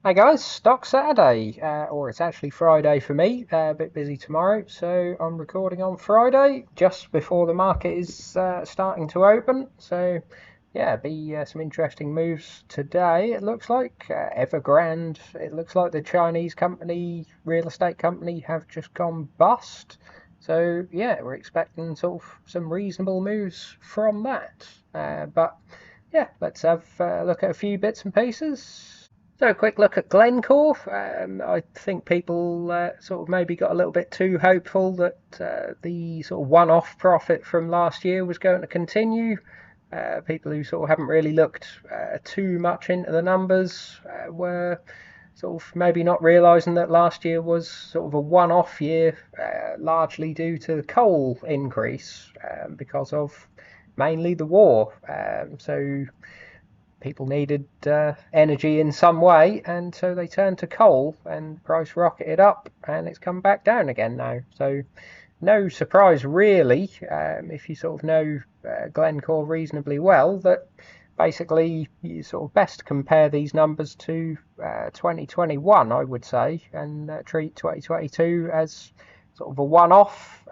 Hey guys, Stock Saturday, or it's actually Friday for me. A bit busy tomorrow, so I'm recording on Friday just before the market is starting to open. So, yeah, be some interesting moves today. It looks like Evergrande. It looks like the Chinese company, real estate company, have just gone bust. So, yeah, we're expecting sort of some reasonable moves from that. But yeah, let's have a look at a few bits and pieces. So a quick look at Glencore. I think people sort of maybe got a little bit too hopeful that the sort of one-off profit from last year was going to continue. People who sort of haven't really looked too much into the numbers were sort of maybe not realising that last year was sort of a one-off year, largely due to the coal increase because of mainly the war. So people needed energy in some way, and so they turned to coal, and the price rocketed up, and it's come back down again now. So no surprise really, if you sort of know Glencore reasonably well, that basically you sort of best compare these numbers to 2021, I would say, and treat 2022 as sort of a one-off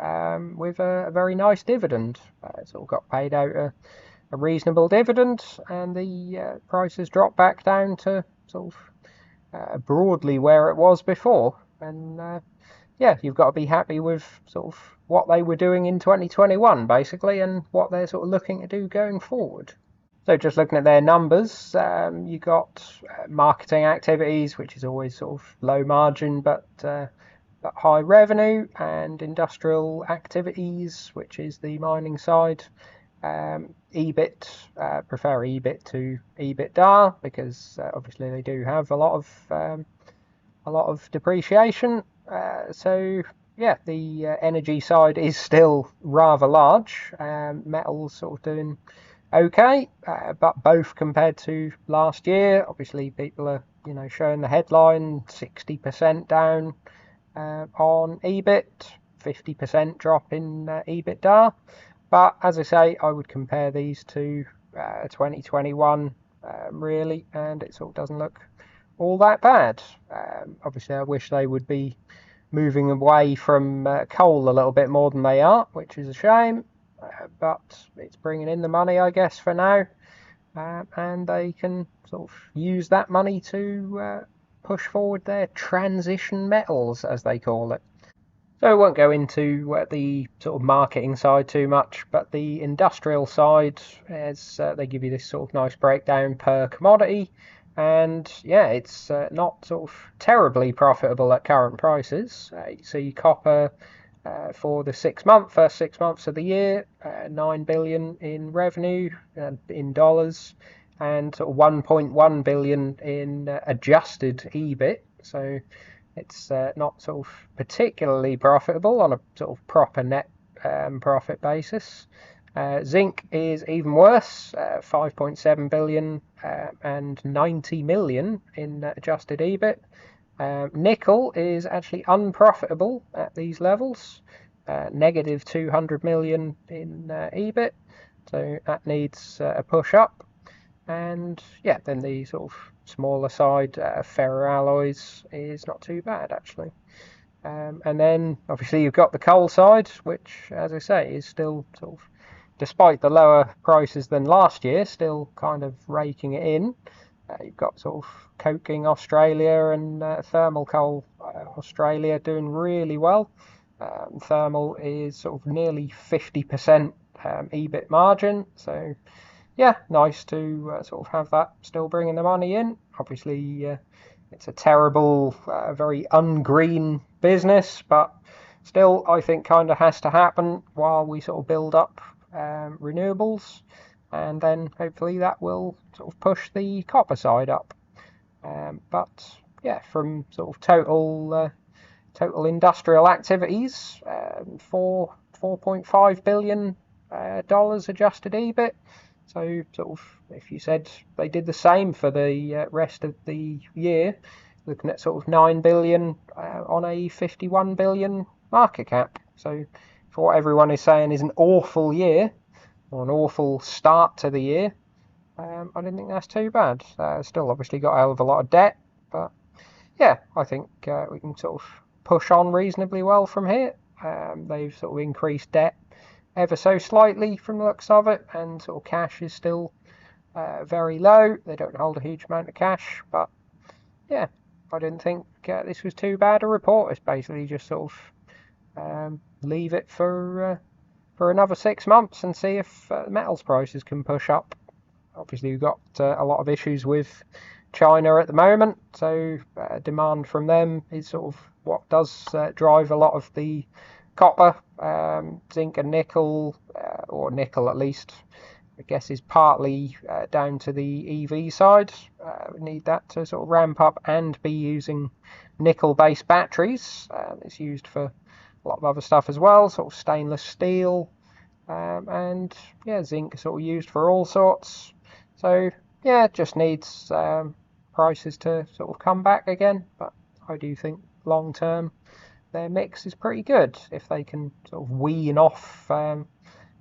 with a very nice dividend. Sort of got paid out a reasonable dividend, and the price has dropped back down to sort of broadly where it was before. And yeah, you've got to be happy with sort of what they were doing in 2021, basically, and what they're sort of looking to do going forward. So just looking at their numbers, you got marketing activities, which is always sort of low margin but high revenue, and industrial activities, which is the mining side. EBIT, prefer EBIT to EBITDA because obviously they do have a lot of depreciation. So yeah, the energy side is still rather large. Metals sort of doing okay, but both compared to last year, obviously people are showing the headline 60% down on EBIT, 50% drop in EBITDA. But as I say, I would compare these to 2021 really, and it sort of doesn't look all that bad. Obviously, I wish they would be moving away from coal a little bit more than they are, which is a shame. But it's bringing in the money, I guess, for now, and they can sort of use that money to push forward their transition metals, as they call it. So I won't go into the sort of marketing side too much, but the industrial side, as they give you this sort of nice breakdown per commodity, and yeah, it's not sort of terribly profitable at current prices. You see copper for the first 6 months of the year, 9 billion in revenue in dollars, and sort of 1.1 billion in adjusted EBIT. So it's not sort of particularly profitable on a sort of proper net profit basis. Zinc is even worse, 5.7 billion and 90 million in adjusted EBIT. Nickel is actually unprofitable at these levels, negative 200 million in EBIT, so that needs a push up. And yeah, then the sort of smaller side, ferroalloys, is not too bad actually. And then obviously you've got the coal side, which, as I say, is still sort of, despite the lower prices than last year, still kind of raking it in. You've got sort of coking Australia and thermal coal Australia doing really well. Thermal is sort of nearly 50% EBIT margin, so yeah, nice to sort of have that still bringing the money in. Obviously, it's a terrible, very ungreen business, but still, I think kind of has to happen while we sort of build up renewables, and then hopefully that will sort of push the copper side up. But yeah, from sort of total industrial activities, for 4.5 billion dollars adjusted EBIT. So sort of, if you said they did the same for the rest of the year, looking at sort of 9 billion on a 51 billion market cap. So for what everyone is saying is an awful year, or an awful start to the year, I didn't think that's too bad. Still obviously got a hell of a lot of debt, but yeah, I think we can sort of push on reasonably well from here. They've sort of increased debt ever so slightly from the looks of it, and sort of cash is still very low. They don't hold a huge amount of cash, but yeah, I didn't think this was too bad a report. It's basically just sort of leave it for another 6 months and see if metals prices can push up. Obviously, we've got a lot of issues with China at the moment, so demand from them is sort of what does drive a lot of the copper, zinc and nickel, or nickel at least, I guess is partly down to the EV side. We need that to sort of ramp up and be using nickel-based batteries. It's used for a lot of other stuff as well, sort of stainless steel, and yeah, zinc is sort of used for all sorts. So yeah, it just needs prices to sort of come back again. But I do think long term their mix is pretty good if they can sort of wean off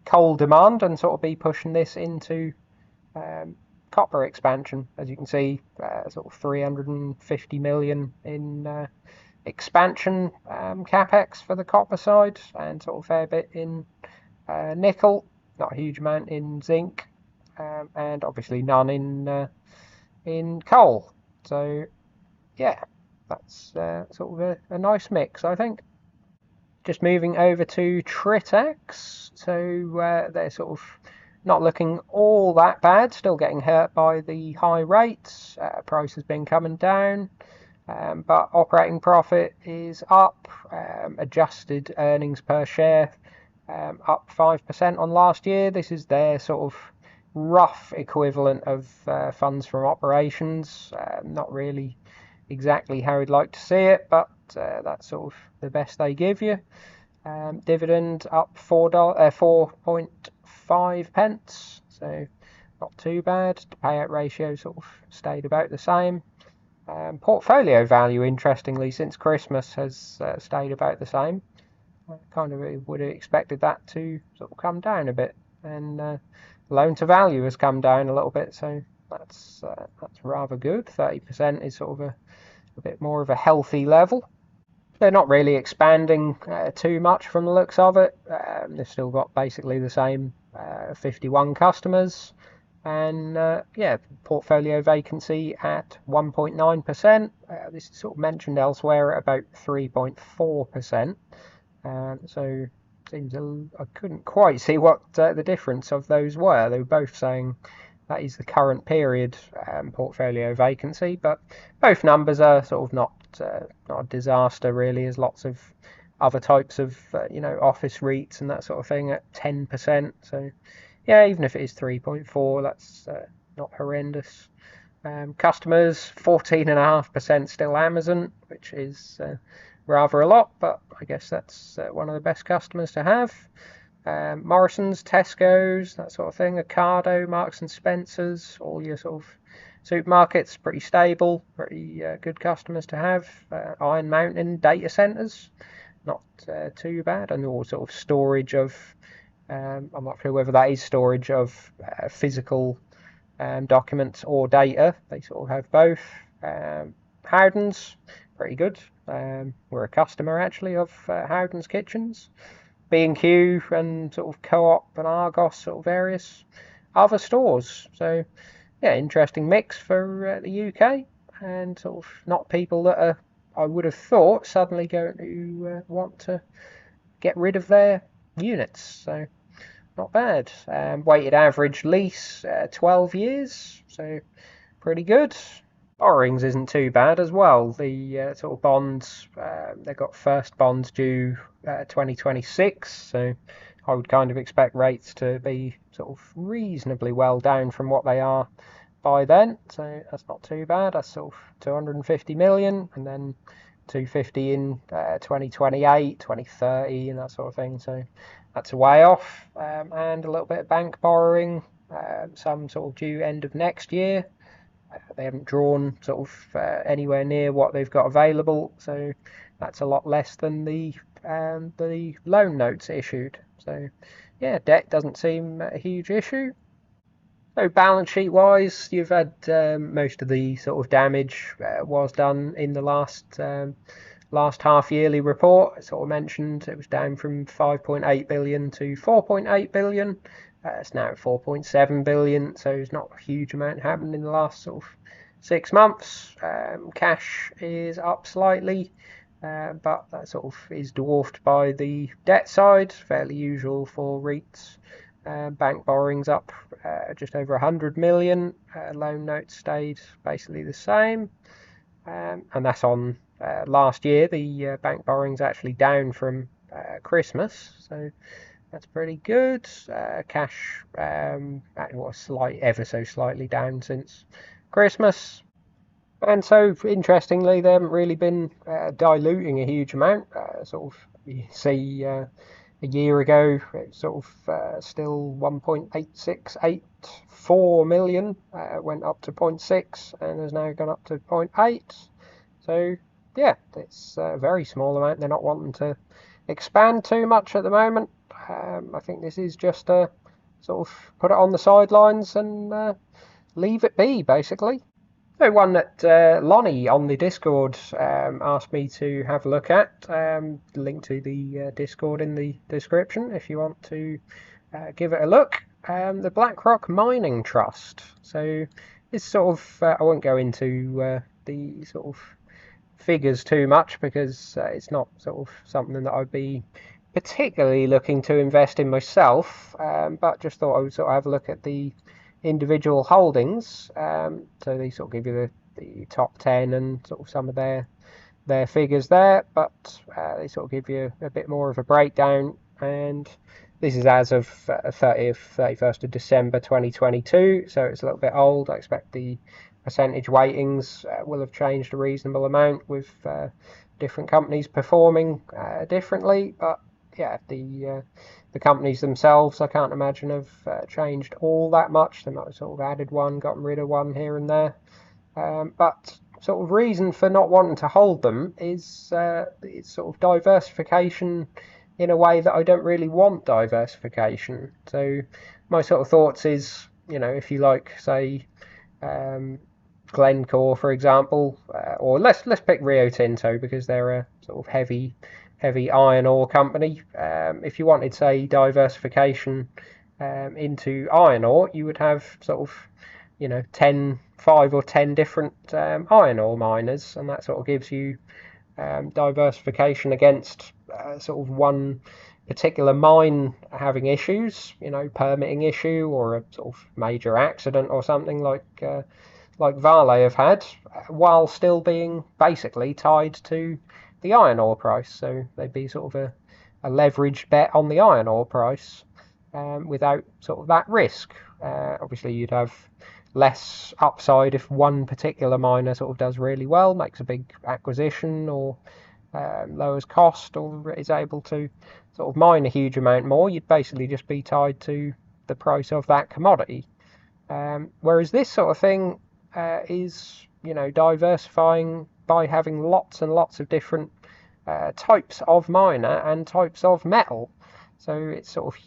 coal demand and sort of be pushing this into copper expansion. As you can see, sort of 350 million in expansion capex for the copper side, and sort of a fair bit in nickel, not a huge amount in zinc, and obviously none in coal. So yeah, that's sort of a nice mix, I think. Just moving over to Tritex, so they're sort of not looking all that bad, still getting hurt by the high rates. Price has been coming down, but operating profit is up. Adjusted earnings per share up 5% on last year. This is their sort of rough equivalent of funds from operations. Not really exactly how we'd like to see it, but that's sort of the best they give you. Dividend up £4.5, so not too bad. The payout ratio sort of stayed about the same. Portfolio value, interestingly, since Christmas has stayed about the same. I kind of would have expected that to sort of come down a bit, and loan to value has come down a little bit, so that's rather good. 30% is sort of a bit more of a healthy level. They're not really expanding too much from the looks of it. They've still got basically the same 51 customers, and yeah, portfolio vacancy at 1.9%. This is sort of mentioned elsewhere at about 3.4%. So seems I couldn't quite see what the difference of those were. They were both saying that is the current period portfolio vacancy, but both numbers are sort of not a disaster really. There's lots of other types of office REITs and that sort of thing at 10%. So yeah, even if it is 3.4, that's not horrendous. Customers 14.5% still Amazon, which is rather a lot, but I guess that's one of the best customers to have. Morrison's, Tesco's, that sort of thing, Ocado, Marks and Spencer's, all your sort of supermarkets, pretty stable, pretty good customers to have. Iron Mountain data centers, not too bad, and all sort of storage of, I'm not sure whether that is storage of physical documents or data. They sort of have both. Howden's, pretty good. We're a customer actually of Howden's Kitchens. B&Q and sort of Co-op and Argos, sort of various other stores. So yeah, interesting mix for the UK, and sort of not people that are, I would have thought, suddenly going to want to get rid of their units. So not bad. Weighted average lease 12 years, so pretty good. Borrowings isn't too bad as well. The sort of bonds, they've got first bonds due 2026, so I would kind of expect rates to be sort of reasonably well down from what they are by then, so that's not too bad. That's sort of 250 million, and then 250 in 2028, 2030, and that sort of thing, so that's a way off. And a little bit of bank borrowing, some sort of due end of next year. They haven't drawn sort of anywhere near what they've got available, so that's a lot less than the loan notes issued. So yeah, debt doesn't seem a huge issue. So balance sheet wise, you've had most of the sort of damage was done in the last half yearly report. I sort of mentioned it was down from 5.8 billion to 4.8 billion. It's now at 4.7 billion, so there's not a huge amount happened in the last sort of 6 months. Cash is up slightly, but that sort of is dwarfed by the debt side, fairly usual for REITs. Bank borrowings up just over 100 million. Loan notes stayed basically the same, and that's on last year. The bank borrowings actually down from Christmas, so that's pretty good. Cash was ever so slightly down since Christmas. And so, interestingly, they haven't really been diluting a huge amount. Sort of, you see, a year ago, it was sort of still 1.8684 million, went up to zero point 0.6 and has now gone up to 0.8. So, yeah, it's a very small amount. They're not wanting to expand too much at the moment. I think this is just a sort of put it on the sidelines and leave it be, basically. So one that Lonnie on the Discord asked me to have a look at. Link to the Discord in the description if you want to give it a look. The BlackRock Mining Trust. So this sort of I won't go into the sort of figures too much because it's not sort of something that I'd be particularly looking to invest in myself, but just thought I would sort of have a look at the individual holdings. So they sort of give you the top 10 and sort of some of their figures there, but they sort of give you a bit more of a breakdown. And this is as of 31st of December 2022, so it's a little bit old. I expect the percentage weightings will have changed a reasonable amount with different companies performing differently, but yeah, the companies themselves I can't imagine have changed all that much. They might have sort of added one, gotten rid of one here and there, but sort of reason for not wanting to hold them is it's sort of diversification in a way that I don't really want diversification. So my sort of thoughts is, if you like, say, Glencore, for example, or let's pick Rio Tinto because they're a sort of heavy iron ore company. If you wanted, say, diversification into iron ore, you would have sort of, 5 or 10 different iron ore miners, and that sort of gives you diversification against sort of one particular mine having issues, permitting issue or a sort of major accident or something like Vale have had, while still being basically tied to the iron ore price. So they'd be sort of a leveraged bet on the iron ore price without sort of that risk. Obviously, you'd have less upside if one particular miner sort of does really well, makes a big acquisition, or lowers cost, or is able to sort of mine a huge amount more. You'd basically just be tied to the price of that commodity. Whereas this sort of thing is, diversifying by having lots and lots of different types of miner and types of metal. So it's sort of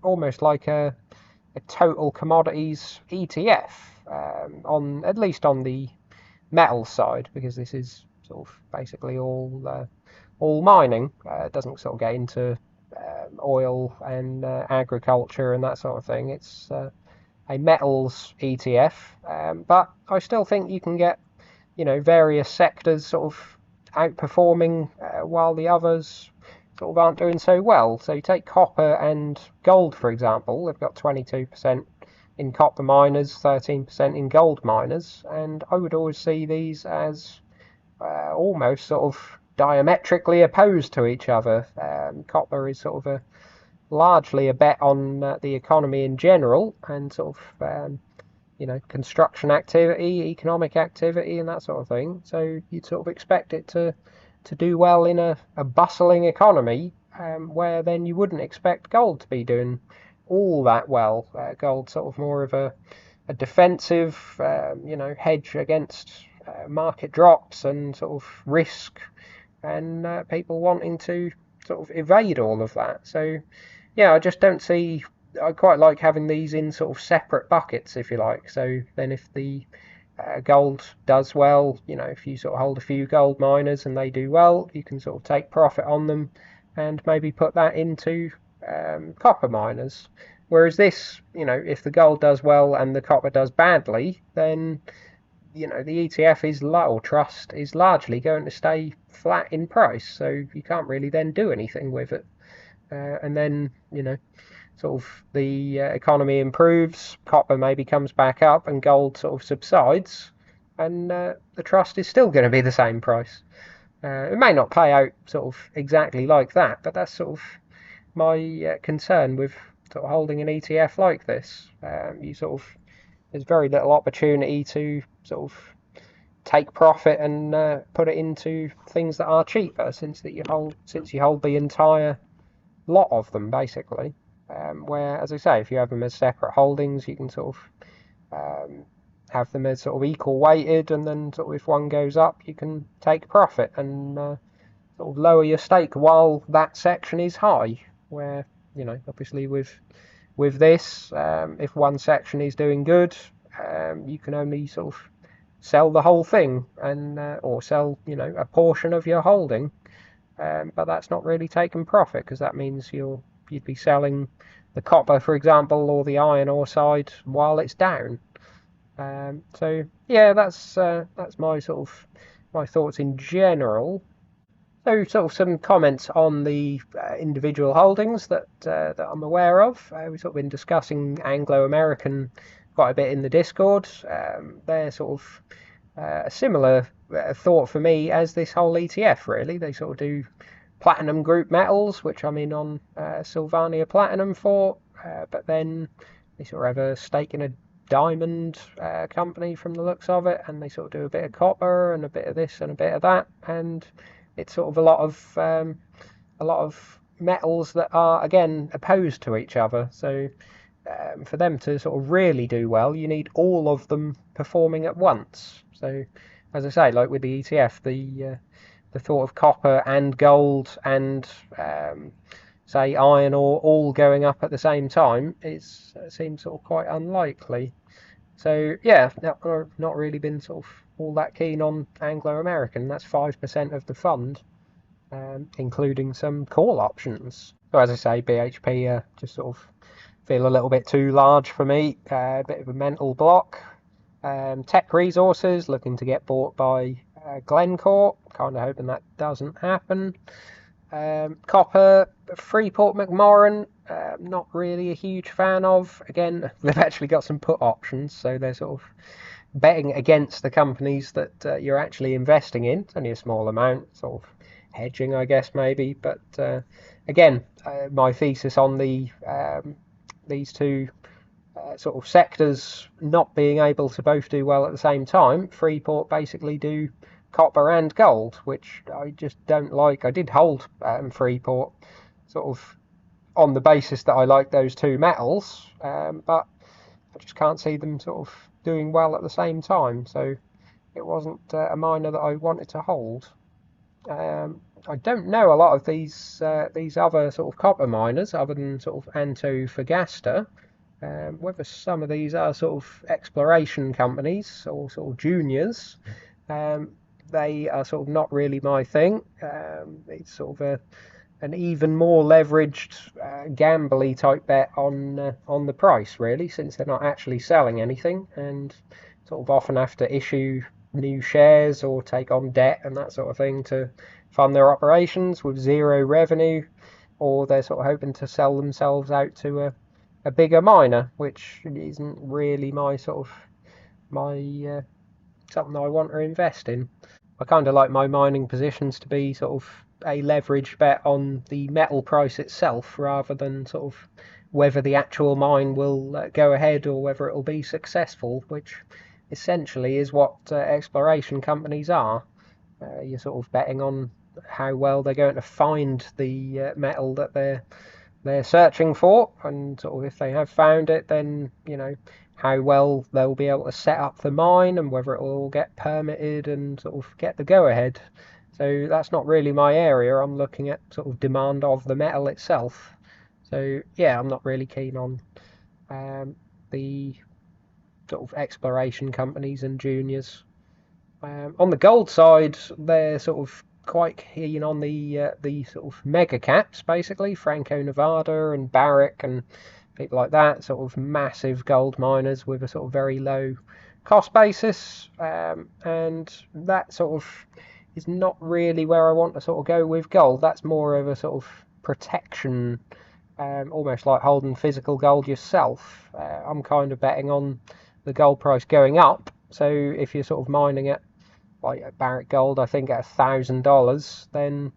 almost like a total commodities ETF, at least on the metal side, because this is sort of basically all mining. It doesn't sort of get into oil and agriculture and that sort of thing. It's a metals ETF, but I still think you can get, various sectors sort of outperforming while the others sort of aren't doing so well. So you take copper and gold, for example. They've got 22% in copper miners, 13% in gold miners, and I would always see these as almost sort of diametrically opposed to each other. Copper is sort of largely a bet on the economy in general and sort of construction activity, economic activity, and that sort of thing. So you'd sort of expect it to do well in a bustling economy, where then you wouldn't expect gold to be doing all that well. Gold sort of more of a defensive, hedge against market drops and sort of risk, and people wanting to sort of evade all of that. So yeah, I just don't see I quite like having these in sort of separate buckets, if you like. So then if the gold does well, if you sort of hold a few gold miners and they do well, you can sort of take profit on them and maybe put that into copper miners. Whereas this, if the gold does well and the copper does badly, then the ETF is low, or trust is largely going to stay flat in price. So you can't really then do anything with it. And then, sort of the economy improves, copper maybe comes back up, and gold sort of subsides, and the trust is still going to be the same price. It may not pay out sort of exactly like that, but that's sort of my concern with sort of holding an ETF like this. There's very little opportunity to sort of take profit and put it into things that are cheaper, since you hold the entire lot of them basically. Where, as I say, if you have them as separate holdings, you can sort of have them as sort of equal weighted, and then sort of if one goes up, you can take profit and sort of lower your stake while that section is high. Where, obviously with this, if one section is doing good, you can only sort of sell the whole thing, and or sell a portion of your holding. But that's not really taking profit, because that means you'd be selling the copper, for example, or the iron ore side while it's down. So yeah, that's my sort of my thoughts in general. So sort of some comments on the individual holdings that I'm aware of. We've sort of been discussing Anglo-American quite a bit in the Discord. They're sort of a similar thought for me as this whole ETF, really. They sort of do platinum group metals, which I'm in on Sylvania Platinum for, but then they sort of have a stake in a diamond company from the looks of it, and they sort of do a bit of copper and a bit of this and a bit of that, and it's sort of a lot of metals that are, again, opposed to each other. So for them to sort of really do well, you need all of them performing at once. So, as I say, like with the ETF, the thought of copper and gold and say iron ore all going up at the same time seems sort of quite unlikely. So yeah, not really been sort of all that keen on Anglo-American. That's 5% of the fund, including some call options. So as I say, BHP just sort of feel a little bit too large for me, a bit of a mental block. Tech Resources looking to get bought by Glencore, kind of hoping that doesn't happen. Copper, Freeport McMoran, not really a huge fan of. Again, they've actually got some put options, so they're sort of betting against the companies that you're actually investing in. It's only a small amount, sort of hedging, I guess, maybe. But again, my thesis on these two sort of sectors not being able to both do well at the same time. Freeport basically do copper and gold, which I just don't like. I did hold Freeport sort of on the basis that I like those two metals, but I just can't see them sort of doing well at the same time. So it wasn't a miner that I wanted to hold. I don't know a lot of these other sort of copper miners other than sort of Antofagasta. Whether some of these are sort of exploration companies or sort of juniors, they are sort of not really my thing. It's sort of an even more leveraged, gambly type bet on the price, really, since they're not actually selling anything, and sort of often have to issue new shares or take on debt and that sort of thing to fund their operations with zero revenue, or they're sort of hoping to sell themselves out to a bigger miner, which isn't really my sort of something I want to invest in. I kind of like my mining positions to be sort of a leveraged bet on the metal price itself, rather than sort of whether the actual mine will go ahead or whether it will be successful, which essentially is what exploration companies are. You're sort of betting on how well they're going to find the metal that they're searching for, and sort of if they have found it, then how well they'll be able to set up the mine and whether it will all get permitted and sort of get the go ahead. So that's not really my area. I'm looking at sort of demand of the metal itself. So yeah, I'm not really keen on the sort of exploration companies and juniors. On the gold side, they're sort of quite keen on the sort of mega caps, basically Franco-Nevada and Barrick and people like that, sort of massive gold miners with a sort of very low cost basis, and that sort of is not really where I want to sort of go with gold. That's more of a sort of protection, almost like holding physical gold yourself. I'm kind of betting on the gold price going up. So if you're sort of mining it like Barrick Gold, I think at $1,000, then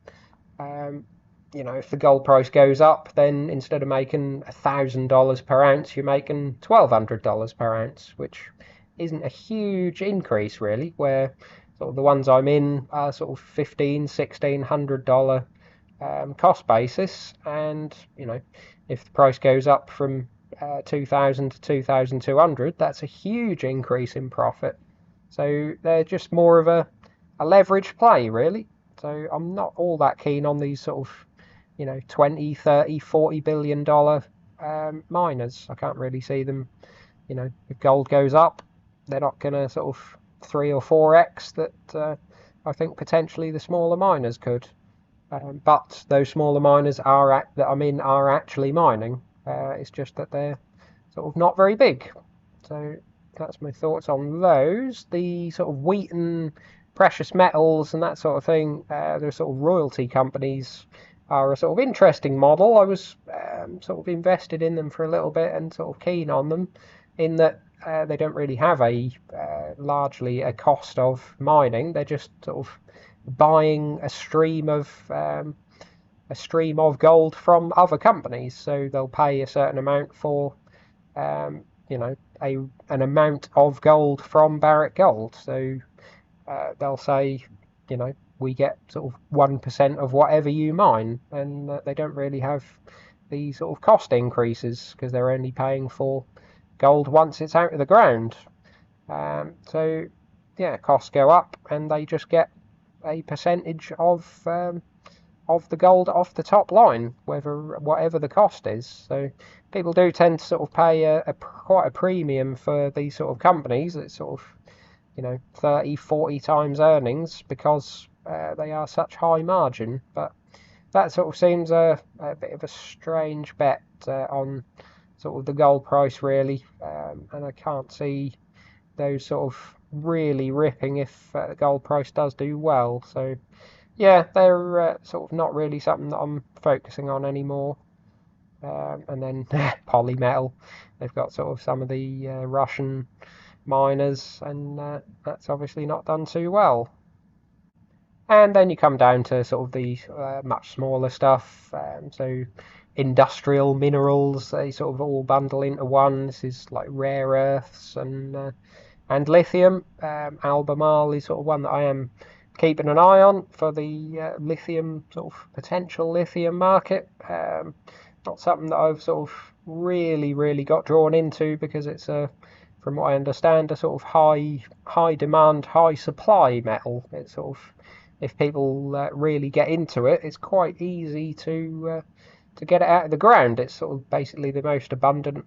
if the gold price goes up, then instead of making $1,000 per ounce, you're making $1,200 per ounce, which isn't a huge increase really. Where sort of the ones I'm in are sort of $1,500, $1,600 cost basis, and if the price goes up from 2,000 to 2,200, that's a huge increase in profit. So they're just more of a leverage play, really. So I'm not all that keen on these sort of 20, 30, $40 billion miners. I can't really see them. If gold goes up, they're not going to sort of 3 or 4x that I think potentially the smaller miners could. But those smaller miners that I'm in are actually mining. It's just that they're sort of not very big. So that's my thoughts on those. The sort of wheat and precious metals and that sort of thing, they're sort of royalty companies, are a sort of interesting model. I was sort of invested in them for a little bit and sort of keen on them, in that they don't really have largely a cost of mining. They're just sort of buying a stream of gold from other companies. So they'll pay a certain amount for an amount of gold from Barrick Gold. So they'll say, we get sort of 1% of whatever you mine, and they don't really have the sort of cost increases because they're only paying for gold once it's out of the ground. So yeah, costs go up, and they just get a percentage of the gold off the top line, whatever the cost is. So people do tend to sort of pay quite a premium for these sort of companies. It's sort of 30, 40 times earnings because they are such high margin. But that sort of seems a bit of a strange bet on sort of the gold price, really, and I can't see those sort of really ripping if the gold price does do well. So yeah, they're sort of not really something that I'm focusing on anymore. And then polymetal, they've got sort of some of the Russian miners, and that's obviously not done too well. And then you come down to sort of the much smaller stuff. So industrial minerals, they sort of all bundle into one. This is like rare earths and lithium. Albemarle is sort of one that I am keeping an eye on for the lithium, sort of potential lithium market. Not something that I've sort of really got drawn into because it's from what I understand, a sort of high demand, high supply metal. It's sort of, if people really get into it, it's quite easy to get it out of the ground. It's sort of basically the most abundant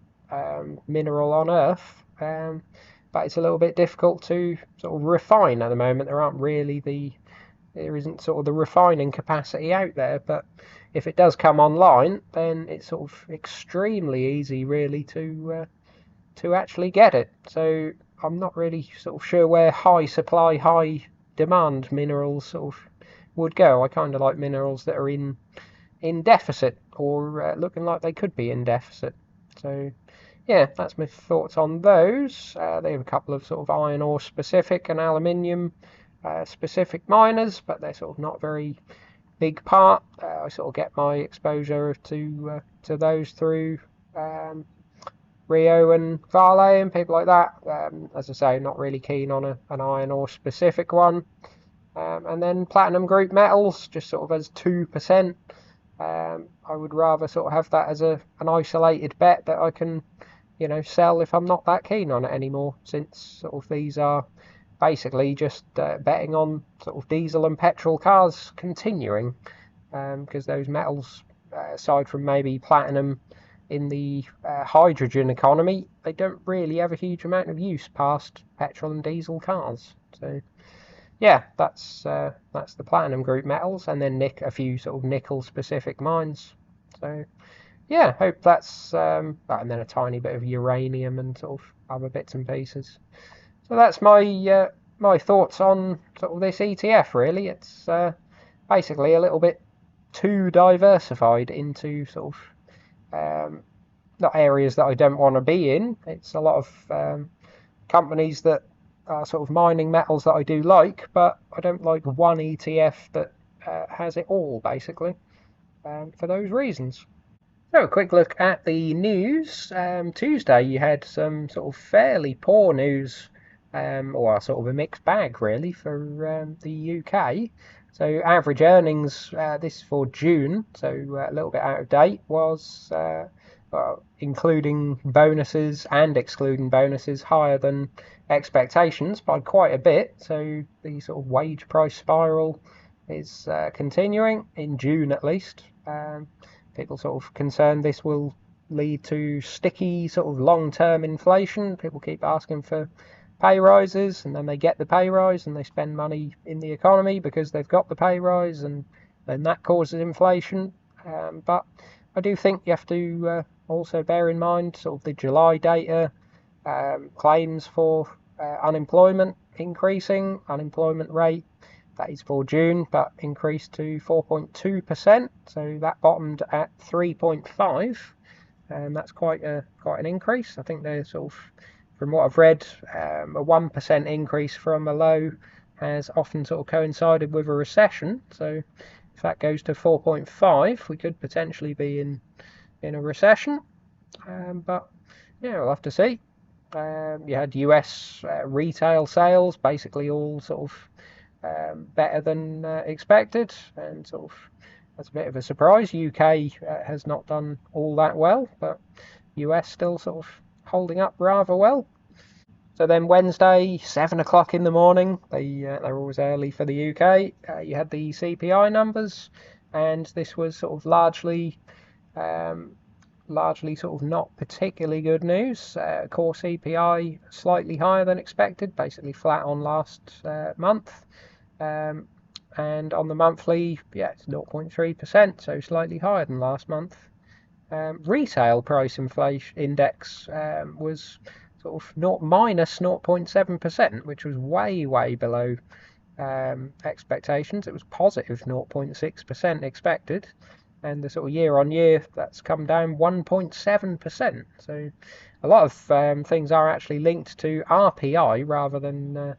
mineral on Earth. But it's a little bit difficult to sort of refine at the moment. There isn't sort of the refining capacity out there. But if it does come online, then it's sort of extremely easy, really, to actually get it. So I'm not really sort of sure where high supply, high demand minerals sort of would go. I kind of like minerals that are in deficit, or looking like they could be in deficit. So yeah, that's my thoughts on those. They have a couple of sort of iron ore specific and aluminium specific miners, but they're sort of not very big part. I sort of get my exposure to those through Rio and Vale and people like that. As I say, not really keen on an iron ore specific one. And then platinum group metals, just sort of as 2%. I would rather sort of have that as an isolated bet that I can, sell if I'm not that keen on it anymore, since sort of these are basically just betting on sort of diesel and petrol cars continuing, because those metals aside from maybe platinum in the hydrogen economy, they don't really have a huge amount of use past petrol and diesel cars. So yeah, that's the platinum group metals, and then a few sort of nickel specific mines. So yeah, hope that's and then a tiny bit of uranium and sort of other bits and pieces. So that's my thoughts on sort of this ETF. Really, it's basically a little bit too diversified into sort of not areas that I don't want to be in. It's a lot of companies that are sort of mining metals that I do like, but I don't like one ETF that has it all, basically, for those reasons. So, a quick look at the news. Tuesday, you had some sort of fairly poor news, or sort of a mixed bag, really, for the UK. So, average earnings, this for June, so a little bit out of date, was including bonuses and excluding bonuses, higher than expectations by quite a bit. So, the sort of wage price spiral is continuing in June at least. People sort of concerned this will lead to sticky sort of long-term inflation. People keep asking for pay rises, and then they get the pay rise and they spend money in the economy because they've got the pay rise, and then that causes inflation. But I do think you have to also bear in mind sort of the July data, claims for unemployment increasing, unemployment rate that is for June, but increased to 4.2%. So that bottomed at 3.5, and that's quite an increase. I think they're sort of, from what I've read, a 1% increase from a low has often sort of coincided with a recession. So if that goes to 4.5, we could potentially be in a recession. But yeah, we'll have to see. You had US retail sales basically all sort of better than expected, and sort of that's a bit of a surprise. UK has not done all that well, but US still sort of holding up rather well. So then Wednesday, 7 o'clock in the morning, they're always early for the UK. You had the CPI numbers, and this was sort of um, largely sort of not particularly good news. Core CPI slightly higher than expected, basically flat on last month. Um, and on the monthly, yeah, it's 0.3%, so slightly higher than last month. Retail price inflation index was sort of minus 0.7%, which was way below expectations. It was positive 0.6% expected, and the sort of year on year that's come down 1.7%. So a lot of things are actually linked to RPI rather than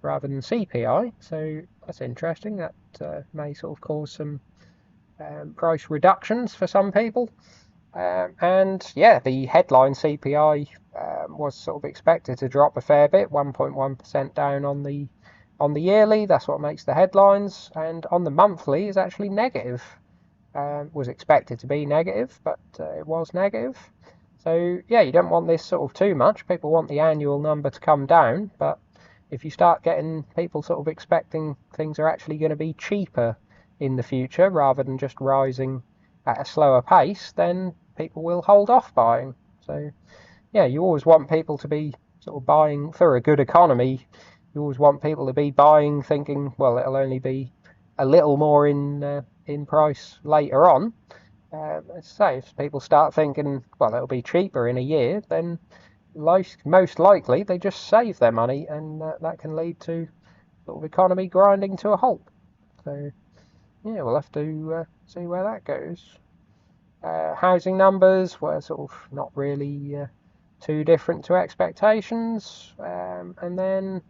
CPI. So that's interesting. That may sort of cause some price reductions for some people. And yeah, the headline CPI was sort of expected to drop a fair bit, 1.1% down on the yearly. That's what makes the headlines. And on the monthly is actually negative. Was expected to be negative, but it was negative. So yeah, you don't want this sort of too much. People want the annual number to come down, but if you start getting people sort of expecting things are actually going to be cheaper in the future rather than just rising at a slower pace, then people will hold off buying. So yeah, you always want people to be sort of buying for a good economy. You always want people to be buying thinking, well, it'll only be a little more in price later on. As I say, if people start thinking, well, it'll be cheaper in a year, then most likely they just save their money, and that can lead to sort of economy grinding to a halt. So yeah, we'll have to see where that goes. Housing numbers were sort of not really too different to expectations, and then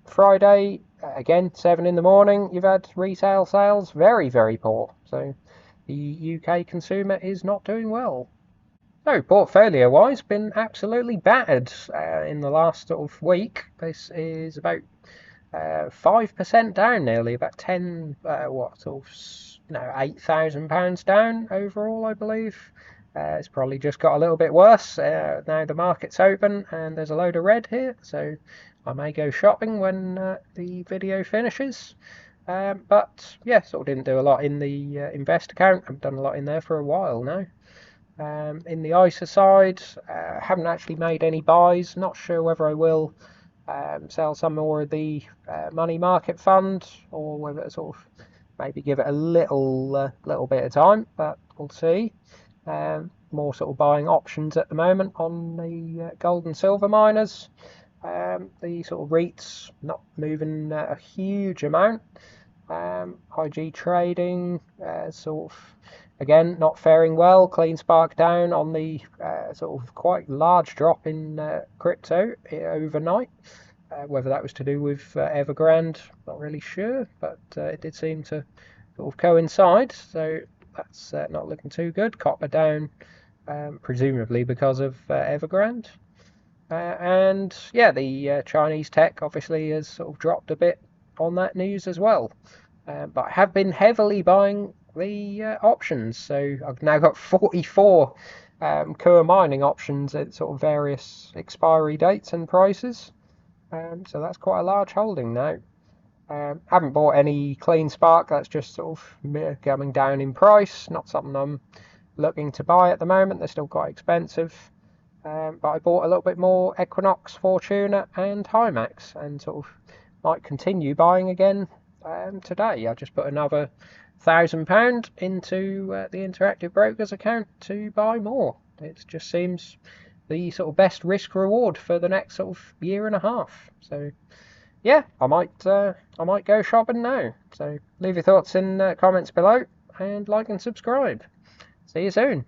Friday again 7 in the morning, you've had retail sales very poor. So the UK consumer is not doing well. So, portfolio-wise, been absolutely battered in the last sort of week. This is about 5% down, nearly about 10, sort of, £8,000 down overall, I believe. It's probably just got a little bit worse now the market's open and there's a load of red here, so I may go shopping when the video finishes. But yeah, sort of didn't do a lot in the invest account. I've done a lot in there for a while now. In the ISA side, haven't actually made any buys. Not sure whether I will sell some more of the money market fund, or whether it sort of maybe give it a little bit of time, but we'll see. More sort of buying options at the moment on the gold and silver miners. The sort of REITs not moving a huge amount. IG trading sort of again not faring well. Clean spark down on the sort of quite large drop in crypto overnight. Whether that was to do with Evergrande, not really sure, but it did seem to sort of coincide. So that's not looking too good. Copper down, presumably because of Evergrande. And yeah, the Chinese tech obviously has sort of dropped a bit on that news as well. But I have been heavily buying the options, so I've now got 44 Kua mining options at sort of various expiry dates and prices. So that's quite a large holding now. Haven't bought any clean spark, that's just sort of coming down in price. Not something I'm looking to buy at the moment, they're still quite expensive. But I bought a little bit more Equinox, Fortuna and Himax, and sort of might continue buying again today. I just put another £1,000 into the Interactive Brokers account to buy more. It just seems the sort of best risk reward for the next sort of year and a half. So yeah, I might go shopping now. So leave your thoughts in comments below and like and subscribe. See you soon.